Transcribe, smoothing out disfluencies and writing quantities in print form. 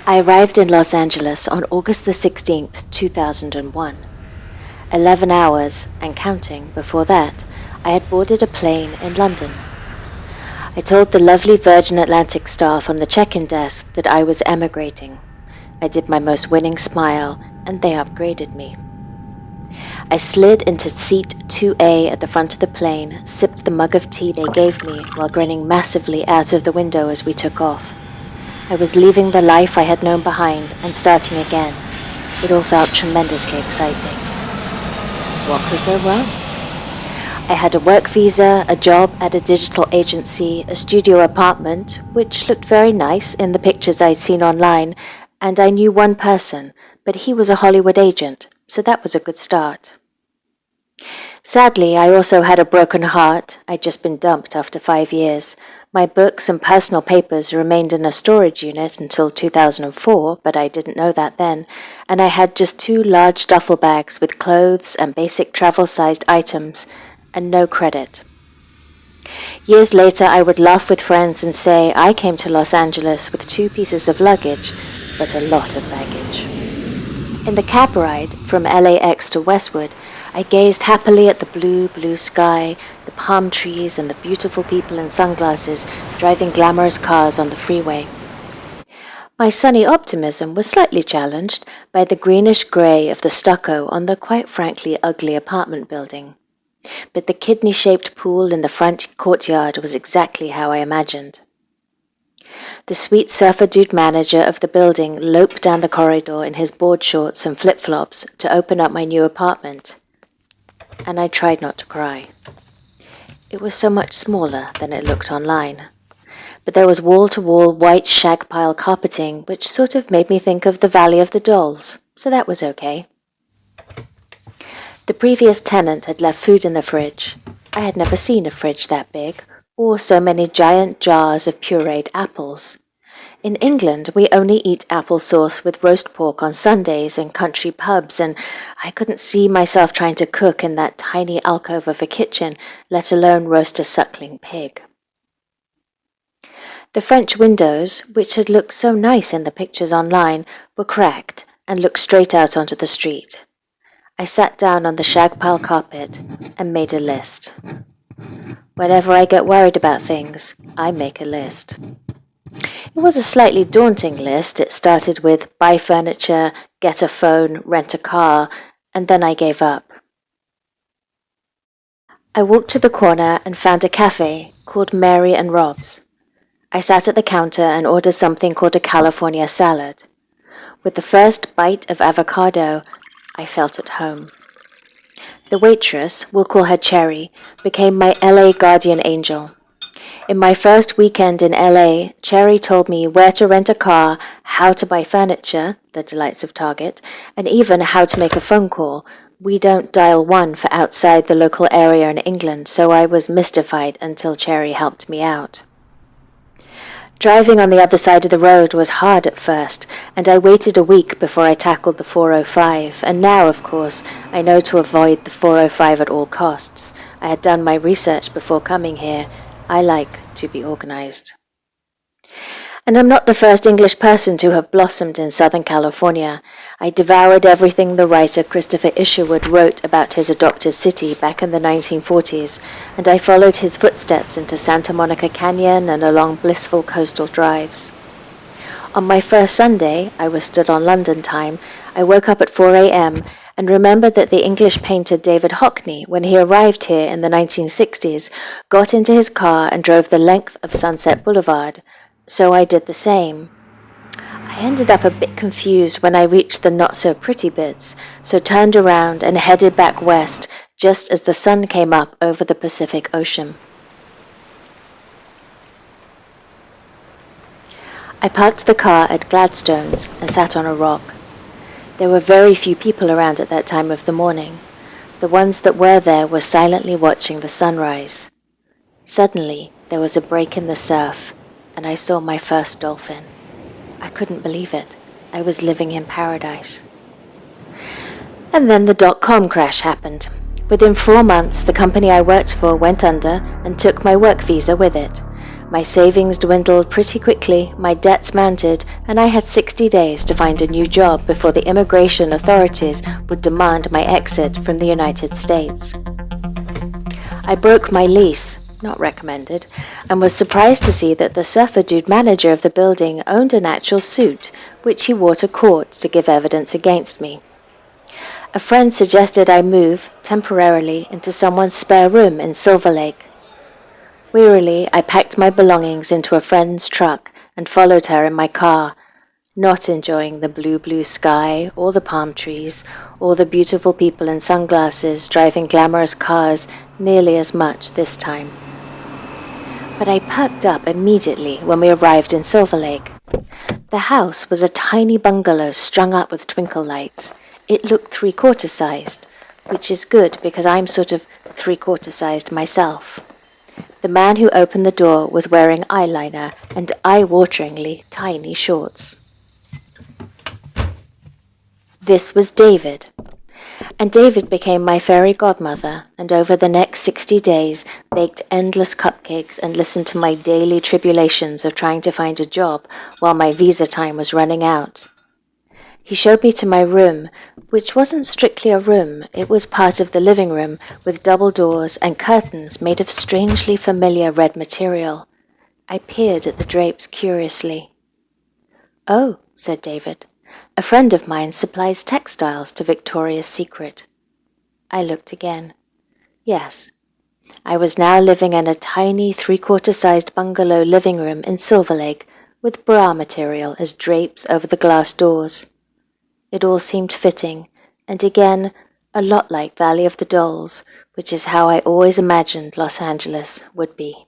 I arrived in Los Angeles on August the 16th, 2001. 11 hours, and counting, before that, I had boarded a plane in London. I told the lovely Virgin Atlantic staff on the check-in desk that I was emigrating. I did my most winning smile, and they upgraded me. I slid into seat 2A at the front of the plane, sipped the mug of tea they gave me while grinning massively out of the window as we took off. I was leaving the life I had known behind and starting again. It all felt tremendously exciting. What could go wrong? I had a work visa, a job at a digital agency, a studio apartment, which looked very nice in the pictures I'd seen online, and I knew one person, but he was a Hollywood agent, so that was a good start. Sadly, I also had a broken heart. I'd just been dumped after 5 years. My books and personal papers remained in a storage unit until 2004, but I didn't know that then, and I had just 2 large duffel bags with clothes and basic travel-sized items, and no credit. Years later, I would laugh with friends and say I came to Los Angeles with 2 pieces of luggage, but a lot of baggage. In the cab ride from LAX to Westwood, I gazed happily at the blue sky, the palm trees, and the beautiful people in sunglasses driving glamorous cars on the freeway. My sunny optimism was slightly challenged by the greenish-grey of the stucco on the quite frankly ugly apartment building. But the kidney-shaped pool in the front courtyard was exactly how I imagined. The sweet surfer dude manager of the building loped down the corridor in his board shorts and flip-flops to open up my new apartment. And I tried not to cry. It was so much smaller than it looked online. But there was wall-to-wall white shag pile carpeting, which sort of made me think of the Valley of the Dolls, so that was okay. The previous tenant had left food in the fridge. I had never seen a fridge that big, or so many giant jars of pureed apples. In England, we only eat applesauce with roast pork on Sundays in country pubs, and I couldn't see myself trying to cook in that tiny alcove of a kitchen, let alone roast a suckling pig. The French windows, which had looked so nice in the pictures online, were cracked and looked straight out onto the street. I sat down on the shag pile carpet and made a list. Whenever I get worried about things, I make a list. It was a slightly daunting list. It started with buy furniture, get a phone, rent a car, and then I gave up. I walked to the corner and found a cafe called Mary and Rob's. I sat at the counter and ordered something called a California salad. With the first bite of avocado, I felt at home. The waitress, we'll call her Cherry, became my LA guardian angel. In my first weekend in LA, Cherry told me where to rent a car, how to buy furniture, the delights of Target, and even how to make a phone call. We don't dial 1 for outside the local area in England, so I was mystified until Cherry helped me out. Driving on the other side of the road was hard at first, and I waited a week before I tackled the 405, and now, of course, I know to avoid the 405 at all costs. I had done my research before coming here. I like to be organized. And I'm not the first English person to have blossomed in Southern California. I devoured everything the writer Christopher Isherwood wrote about his adopted city back in the 1940s, and I followed his footsteps into Santa Monica Canyon and along blissful coastal drives. On my first Sunday, I was stood on London time, I woke up at 4 a.m. and remembered that the English painter David Hockney, when he arrived here in the 1960s, got into his car and drove the length of Sunset Boulevard. So I did the same. I ended up a bit confused when I reached the not-so-pretty bits, so turned around and headed back west just as the sun came up over the Pacific Ocean. I parked the car at Gladstone's and sat on a rock. There were very few people around at that time of the morning. The ones that were there were silently watching the sunrise. Suddenly, there was a break in the surf, and I saw my first dolphin. I couldn't believe it. I was living in paradise. And then the dot-com crash happened. Within 4 months, the company I worked for went under and took my work visa with it. My savings dwindled pretty quickly, my debts mounted, and I had 60 days to find a new job before the immigration authorities would demand my exit from the United States. I broke my lease, not recommended, and was surprised to see that the surfer dude manager of the building owned an actual suit, which he wore to court to give evidence against me. A friend suggested I move, temporarily, into someone's spare room in Silver Lake. Wearily, I packed my belongings into a friend's truck and followed her in my car, not enjoying the blue sky, or the palm trees, or the beautiful people in sunglasses driving glamorous cars nearly as much this time. But I perked up immediately when we arrived in Silver Lake. The house was a tiny bungalow strung up with twinkle lights. It looked three-quarter sized, which is good because I'm sort of three-quarter sized myself. The man who opened the door was wearing eyeliner and eye-wateringly tiny shorts. This was David, and David became my fairy godmother, and over the next 60 days baked endless cupcakes and listened to my daily tribulations of trying to find a job while my visa time was running out. He showed me to my room, which wasn't strictly a room, it was part of the living room with double doors and curtains made of strangely familiar red material. I peered at the drapes curiously. "Oh," said David, "a friend of mine supplies textiles to Victoria's Secret." I looked again. Yes, I was now living in a tiny three-quarter-sized bungalow living room in Silver Lake with bra material as drapes over the glass doors. It all seemed fitting, and again, a lot like Valley of the Dolls, which is how I always imagined Los Angeles would be.